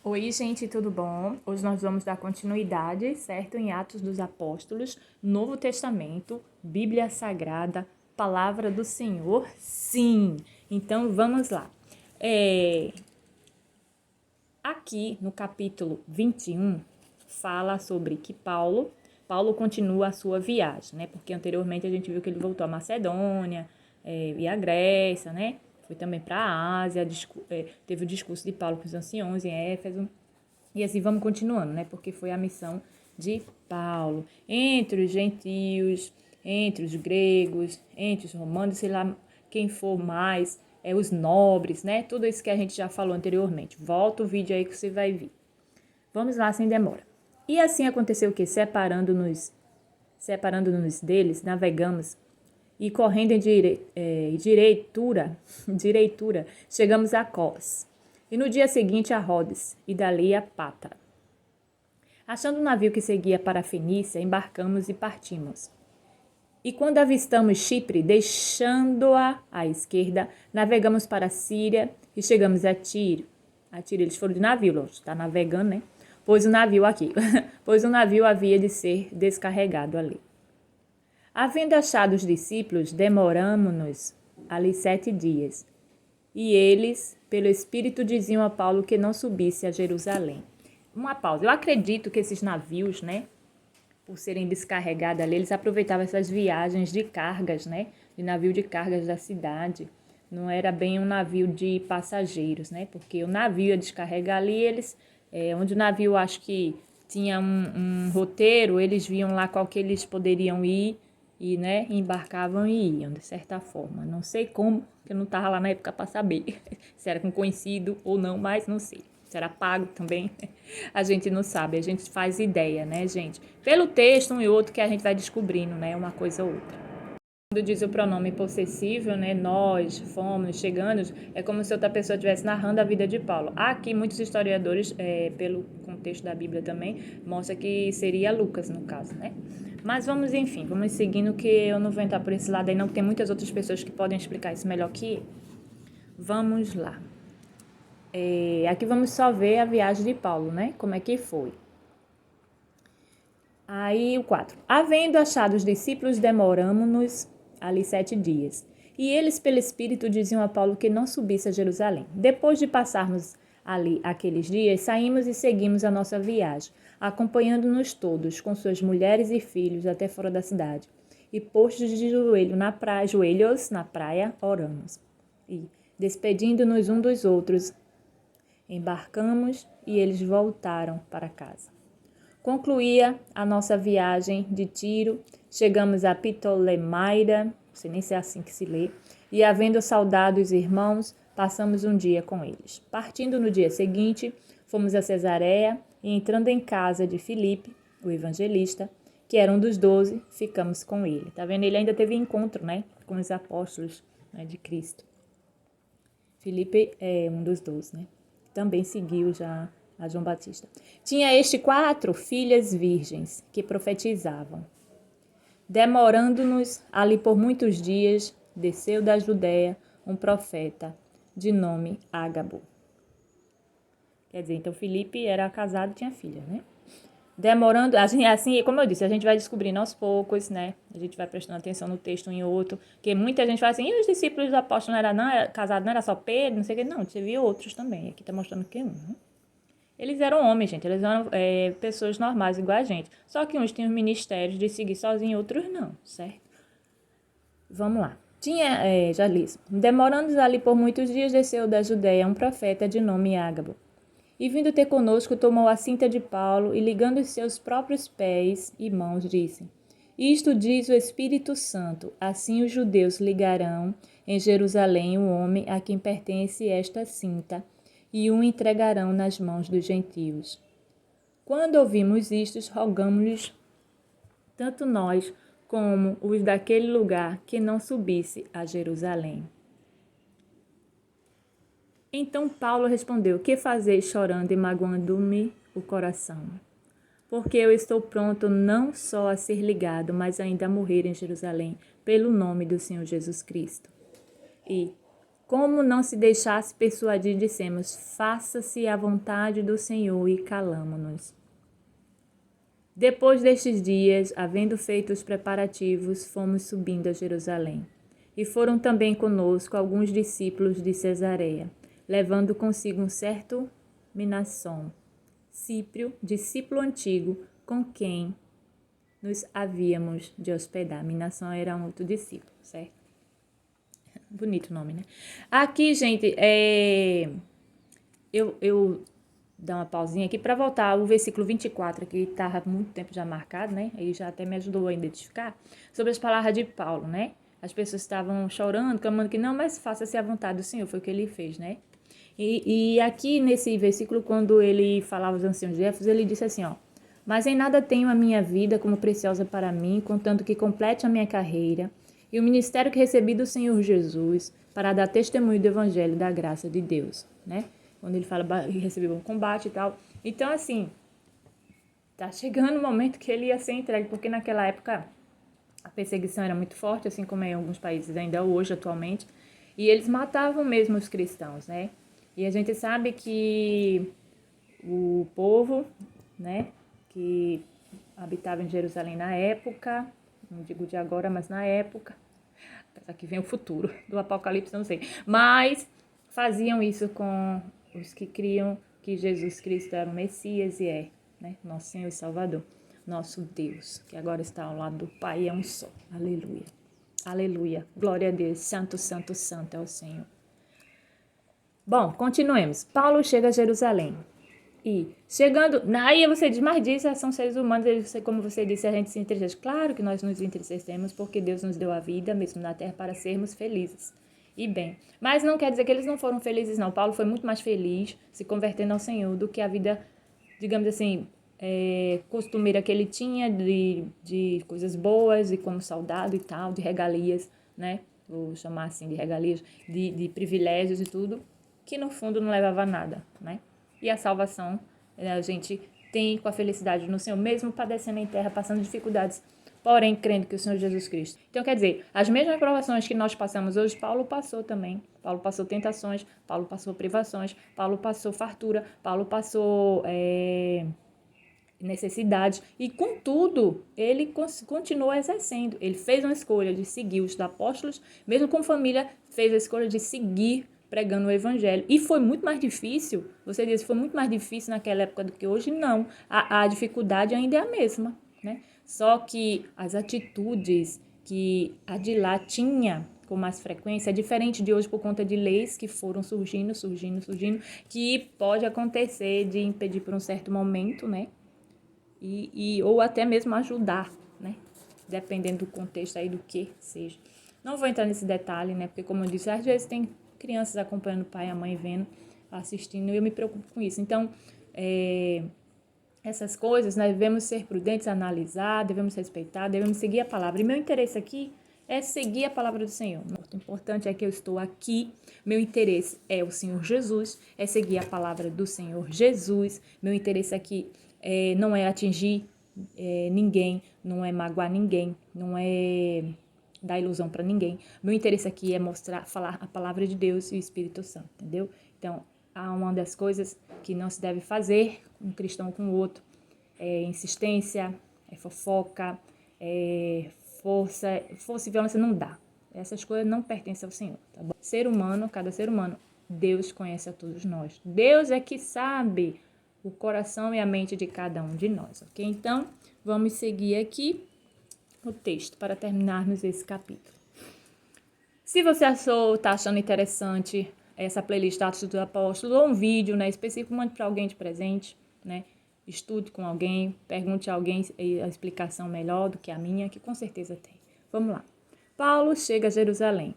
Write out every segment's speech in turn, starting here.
Oi, gente, tudo bom? Hoje nós vamos dar continuidade, certo? Em Atos dos Apóstolos, Novo Testamento, Bíblia Sagrada, Palavra do Senhor, sim! Então, vamos lá. Aqui no capítulo 21, fala sobre que Paulo continua a sua viagem, né? Porque anteriormente a gente viu que ele voltou à Macedônia e à Grécia, né? Foi também para a Ásia, teve o discurso de Paulo com os anciões em Éfeso. E assim vamos continuando, né? Porque foi a missão de Paulo. Entre os gentios, entre os gregos, entre os romanos, sei lá quem for mais, os nobres, né? Tudo isso que a gente já falou anteriormente. Volta o vídeo aí que você vai ver. Vamos lá, sem demora. E assim aconteceu o quê? Separando-nos deles, navegamos e correndo em direitura, chegamos a Cos. E no dia seguinte a Rhodes, e dali a Pátara. Achando um navio que seguia para a Fenícia, embarcamos e partimos. E quando avistamos Chipre, deixando-a à esquerda, navegamos para a Síria e chegamos a Tiro. A Tiro, eles foram de navio, está navegando, né? Pois o navio havia de ser descarregado ali. Havendo achado os discípulos, demoramo-nos ali 7 dias. E eles, pelo Espírito, diziam a Paulo que não subisse a Jerusalém. Uma pausa. Eu acredito que esses navios, né, por serem descarregados ali, eles aproveitavam essas viagens de cargas, né, de navio de cargas da cidade. Não era bem um navio de passageiros, né, porque o navio ia descarregar ali, onde o navio acho que tinha um roteiro, eles viam lá qual que eles poderiam ir e, né, embarcavam e iam, de certa forma. Não sei como, que eu não estava lá na época para saber se era com conhecido ou não, mas não sei. Se era pago também, a gente não sabe, a gente faz ideia, né, gente? Pelo texto, um e outro, que a gente vai descobrindo, né, uma coisa ou outra. Quando diz o pronome possessivo, né, nós, fomos, chegamos, é como se outra pessoa estivesse narrando a vida de Paulo. Aqui, muitos historiadores, pelo contexto da Bíblia também, mostra que seria Lucas, no caso, né? Mas vamos, enfim, vamos seguindo, que eu não vou entrar por esse lado aí, não, que tem muitas outras pessoas que podem explicar isso melhor que eu. Vamos lá. Aqui vamos só ver a viagem de Paulo, né? Como é que foi. Aí o 4. Havendo achado os discípulos, demoramo-nos ali 7 dias. E eles, pelo Espírito, diziam a Paulo que não subisse a Jerusalém. Depois de passarmos ali aqueles dias, saímos e seguimos a nossa viagem, acompanhando-nos todos, com suas mulheres e filhos, até fora da cidade. E postos de joelhos na praia, oramos. E, despedindo-nos um dos outros, embarcamos e eles voltaram para casa. Concluía a nossa viagem de Tiro, chegamos a Ptolemaida, não sei nem se é assim que se lê, e havendo saudado os irmãos, passamos um dia com eles. Partindo no dia seguinte, fomos a Cesareia e entrando em casa de Filipe, o evangelista, que era um dos 12, ficamos com ele. Tá vendo? Ele ainda teve encontro, né, com os apóstolos, né, de Cristo. Filipe é um dos 12, né? Também seguiu já a João Batista. Tinha este 4 filhas virgens que profetizavam. Demorando-nos ali por muitos dias, desceu da Judéia um profeta de nome Ágabo. Quer dizer, então Filipe era casado e tinha filha, né? Demorando, assim, como eu disse, a gente vai descobrindo aos poucos, né? A gente vai prestando atenção no texto um e outro, porque muita gente fala assim, e os discípulos do apóstolo não era casado, não era só Pedro, não sei o que, não, você viu outros também, aqui tá mostrando que um, né? Eles eram homens, gente, eles eram pessoas normais, igual a gente, só que uns tinham os ministérios de seguir sozinho, outros não, certo? Vamos lá. Já li isso. Demorando ali por muitos dias, desceu da Judéia um profeta de nome Ágabo. E vindo ter conosco, tomou a cinta de Paulo e, ligando os seus próprios pés e mãos, disse: Isto diz o Espírito Santo: assim os judeus ligarão em Jerusalém o homem a quem pertence esta cinta e o entregarão nas mãos dos gentios. Quando ouvimos isto, rogamos-lhes, tanto nós como os daquele lugar, que não subisse a Jerusalém. Então Paulo respondeu: Que fazeis chorando e magoando-me o coração? Porque eu estou pronto não só a ser ligado, mas ainda a morrer em Jerusalém, pelo nome do Senhor Jesus Cristo. E como não se deixasse persuadir, dissemos: faça-se a vontade do Senhor, e calamo-nos. Depois destes dias, havendo feito os preparativos, fomos subindo a Jerusalém. E foram também conosco alguns discípulos de Cesareia, levando consigo um certo Minasson, Cíprio, discípulo antigo, com quem nos havíamos de hospedar. Minasson era um outro discípulo, certo? Bonito nome, né? Aqui, gente, eu dar uma pausinha aqui para voltar ao versículo 24, que estava muito tempo já marcado, né? Aí já até me ajudou a identificar, sobre as palavras de Paulo, né? As pessoas estavam chorando, clamando que não, mas faça-se a vontade do Senhor, foi o que ele fez, né? E aqui nesse versículo, quando ele falava aos anciãos de Éfeso, ele disse assim, ó: mas em nada tenho a minha vida como preciosa para mim, contanto que complete a minha carreira e o ministério que recebi do Senhor Jesus para dar testemunho do evangelho da graça de Deus, né? Quando ele fala que recebeu um combate e tal. Então, assim, tá chegando o momento que ele ia ser entregue, porque naquela época a perseguição era muito forte, assim como é em alguns países ainda hoje, atualmente, e eles matavam mesmo os cristãos, né? E a gente sabe que o povo, né, que habitava em Jerusalém na época, não digo de agora, mas na época, apesar que vem o futuro do Apocalipse, não sei, mas faziam isso com os que criam que Jesus Cristo era o Messias e né, nosso Senhor e Salvador, nosso Deus, que agora está ao lado do Pai e é um só. Aleluia. Aleluia. Glória a Deus. Santo, santo, santo é o Senhor. Bom, continuemos. Paulo chega a Jerusalém. E chegando, aí você diz, mas disso são seres humanos, como você disse, a gente se entristece. Claro que nós nos entristecemos porque Deus nos deu a vida, mesmo na terra, para sermos felizes. E bem, mas não quer dizer que eles não foram felizes, não. Paulo foi muito mais feliz se convertendo ao Senhor do que a vida, digamos assim, costumeira que ele tinha de coisas boas e como soldado e tal, de regalias, né? Vou chamar assim de regalias, de privilégios e tudo, que no fundo não levava a nada, né? E a salvação a gente tem com a felicidade no Senhor, mesmo padecendo em terra, passando dificuldades, porém crendo que o Senhor Jesus Cristo. Então, quer dizer, as mesmas provações que nós passamos hoje, Paulo passou também. Paulo passou tentações, Paulo passou privações, Paulo passou fartura, Paulo passou necessidades. E, contudo, ele continuou exercendo. Ele fez uma escolha de seguir os apóstolos, mesmo com família, fez a escolha de seguir pregando o evangelho. E foi muito mais difícil, você diz, foi muito mais difícil naquela época do que hoje? Não. A dificuldade ainda é a mesma, né? Só que as atitudes que a de lá tinha com mais frequência é diferente de hoje por conta de leis que foram surgindo, que pode acontecer de impedir por um certo momento, né? Ou até mesmo ajudar, né? Dependendo do contexto aí do que seja. Não vou entrar nesse detalhe, né? Porque, como eu disse, às vezes tem crianças acompanhando o pai e a mãe vendo, assistindo, e eu me preocupo com isso. Então, essas coisas, nós devemos ser prudentes, analisar, devemos respeitar, devemos seguir a palavra. E meu interesse aqui é seguir a palavra do Senhor. O importante é que eu estou aqui, meu interesse é o Senhor Jesus, é seguir a palavra do Senhor Jesus. Meu interesse aqui não é atingir ninguém, não é magoar ninguém, não é dar ilusão para ninguém. Meu interesse aqui é falar a palavra de Deus e o Espírito Santo, entendeu? Então, há uma das coisas que não se deve fazer um cristão com o outro, insistência, fofoca, força e violência, não dá. Essas coisas não pertencem ao Senhor, tá bom? Ser humano, cada ser humano, Deus conhece a todos nós. Deus é que sabe o coração e a mente de cada um de nós, ok? Então, vamos seguir aqui o texto para terminarmos esse capítulo. Se você está achando interessante essa playlist Atos dos Apóstolos ou um vídeo, né, específico, mande para alguém de presente, né? Estude com alguém, pergunte a alguém a explicação melhor do que a minha, que com certeza tem. Vamos lá. Paulo chega a Jerusalém.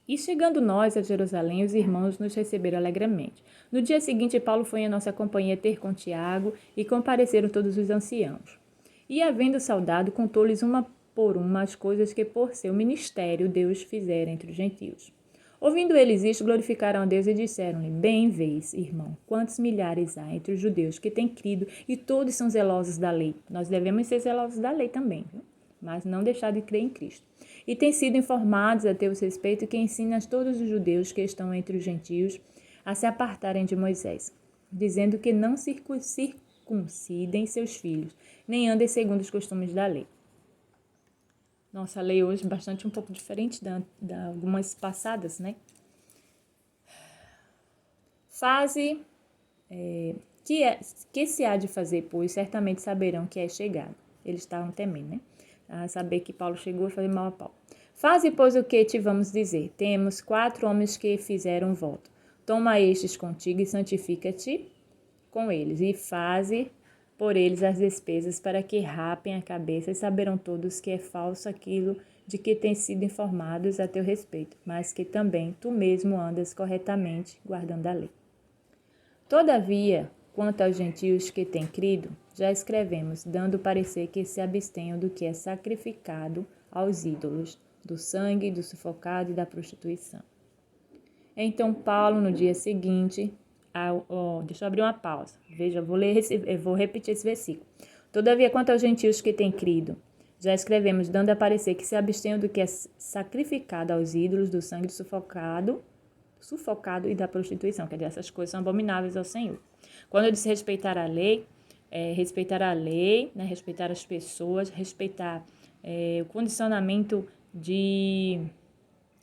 E chegando nós a Jerusalém, os irmãos nos receberam alegremente. No dia seguinte, Paulo foi em nossa companhia ter com Tiago e compareceram todos os anciãos. E, havendo saudado, contou-lhes uma por uma as coisas que por seu ministério Deus fizera entre os gentios. Ouvindo eles isto, glorificaram a Deus e disseram-lhe: Bem vês, irmão, quantos milhares há entre os judeus que têm crido e todos são zelosos da lei. Nós devemos ser zelosos da lei também, viu? Mas não deixar de crer em Cristo. e têm sido informados a teu respeito que ensinas todos os judeus que estão entre os gentios a se apartarem de Moisés, dizendo que não circuncidem seus filhos, nem andem segundo os costumes da lei. Nossa, a lei hoje é bastante um pouco diferente da algumas passadas, né? Faze que se há de fazer, pois certamente saberão que é chegado. Eles estavam temendo, né? A saber que Paulo chegou e fazer mal a Paulo. Faze, pois, o que te vamos dizer. Temos 4 homens que fizeram voto. Toma estes contigo e santifica-te com eles, e faze por eles as despesas para que rapem a cabeça, e saberão todos que é falso aquilo de que têm sido informados a teu respeito, mas que também tu mesmo andas corretamente guardando a lei. Todavia, quanto aos gentios que têm crido, já escrevemos, dando parecer que se abstenham do que é sacrificado aos ídolos, do sangue, do sufocado e da prostituição. Então Paulo, no dia seguinte, deixa eu abrir uma pausa. Veja, eu vou repetir esse versículo. Todavia, quanto aos gentios que têm crido, já escrevemos, dando a parecer que se abstenham do que é sacrificado aos ídolos, do sangue, do sufocado e da prostituição, quer dizer, essas coisas são abomináveis ao Senhor. Quando eu disse respeitar a lei, né, respeitar as pessoas, respeitar o condicionamento de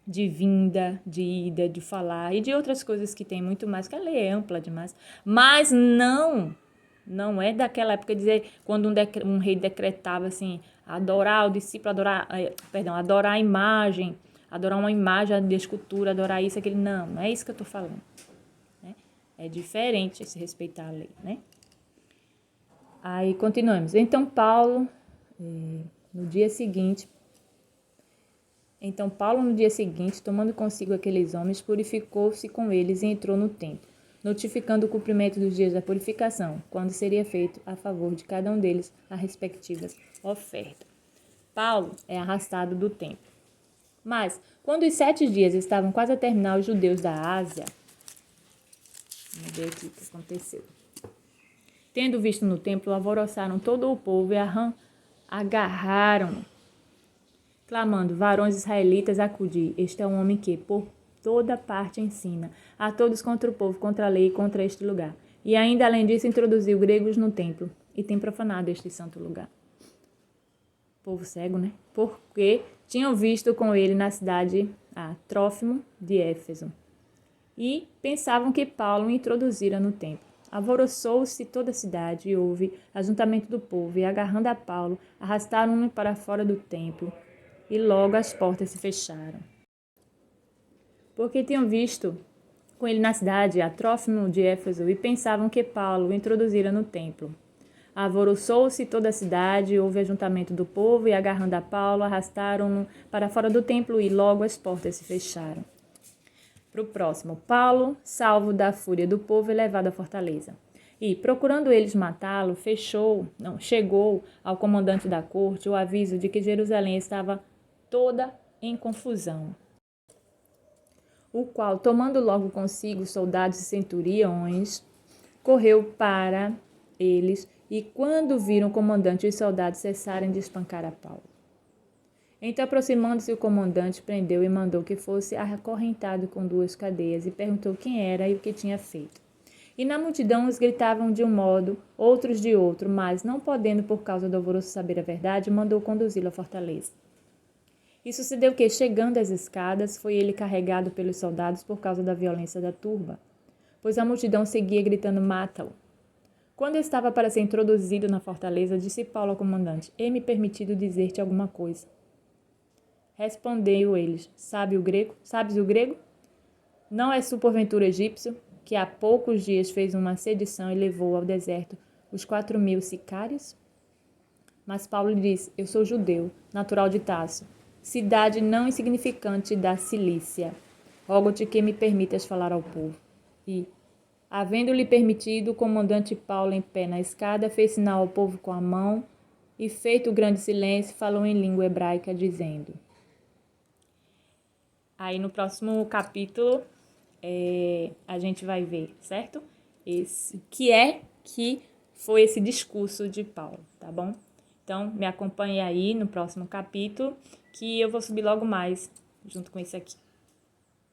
vinda, de ida, de falar e de outras coisas que tem muito mais, que a lei é ampla demais, mas não é daquela época dizer quando um rei decretava assim, adorar o discípulo, adorar a imagem, adorar uma imagem de escultura, adorar isso, aquele, não é isso que eu estou falando, né? É diferente esse respeitar a lei, né? Aí continuamos. Então Paulo, no dia seguinte, tomando consigo aqueles homens, purificou-se com eles e entrou no templo, notificando o cumprimento dos dias da purificação, quando seria feito a favor de cada um deles a respectiva oferta. Paulo é arrastado do templo. Mas, quando os 7 dias estavam quase a terminar, os judeus da Ásia, vamos ver aqui o que aconteceu. Tendo visto no templo, alvoroçaram todo o povo e agarraram-no, clamando: varões israelitas, acudi. Este é um homem que, por toda parte, ensina a todos contra o povo, contra a lei e contra este lugar. E ainda, além disso, introduziu gregos no templo e tem profanado este santo lugar. Povo cego, né? Porque tinham visto com ele na cidade Trófimo de Éfeso e pensavam que Paulo o introduzira no templo. Alvoroçou-se toda a cidade e houve ajuntamento do povo, e agarrando a Paulo, arrastaram-no para fora do templo, e logo as portas se fecharam. Porque tinham visto com ele na cidade Trófimo de Éfeso e pensavam que Paulo o introduzira no templo. Alvoroçou-se toda a cidade, houve ajuntamento do povo, e agarrando a Paulo, arrastaram-no para fora do templo, e logo as portas se fecharam. Para o próximo, Paulo, salvo da fúria do povo, é levado à fortaleza. E, procurando eles matá-lo, chegou ao comandante da corte o aviso de que Jerusalém estava toda em confusão. O qual, tomando logo consigo soldados e centuriões, correu para eles, e quando viram o comandante e os soldados cessarem de espancar a Paulo. Então, aproximando-se o comandante, prendeu e mandou que fosse acorrentado com 2 cadeias, e perguntou quem era e o que tinha feito. E na multidão uns gritavam de um modo, outros de outro, mas, não podendo por causa do alvoroço saber a verdade, mandou conduzi-lo à fortaleza. E sucedeu que, chegando às escadas, foi ele carregado pelos soldados por causa da violência da turba, pois a multidão seguia gritando: mata-o. Quando estava para ser introduzido na fortaleza, disse Paulo ao comandante: é-me permitido dizer-te alguma coisa. Respondeu eles: sabes o grego? Não és tu porventura egípcio, que há poucos dias fez uma sedição e levou ao deserto os 4.000 sicários? Mas Paulo lhe disse: eu sou judeu, natural de Tarso, cidade não insignificante da Cilícia. Rogo-te que me permitas falar ao povo. E, havendo-lhe permitido, o comandante Paulo, em pé na escada, fez sinal ao povo com a mão e, feito o grande silêncio, falou em língua hebraica, dizendo... Aí no próximo capítulo a gente vai ver, certo? Que foi esse discurso de Paulo, tá bom? Então, me acompanhe aí no próximo capítulo que eu vou subir logo mais, junto com esse aqui.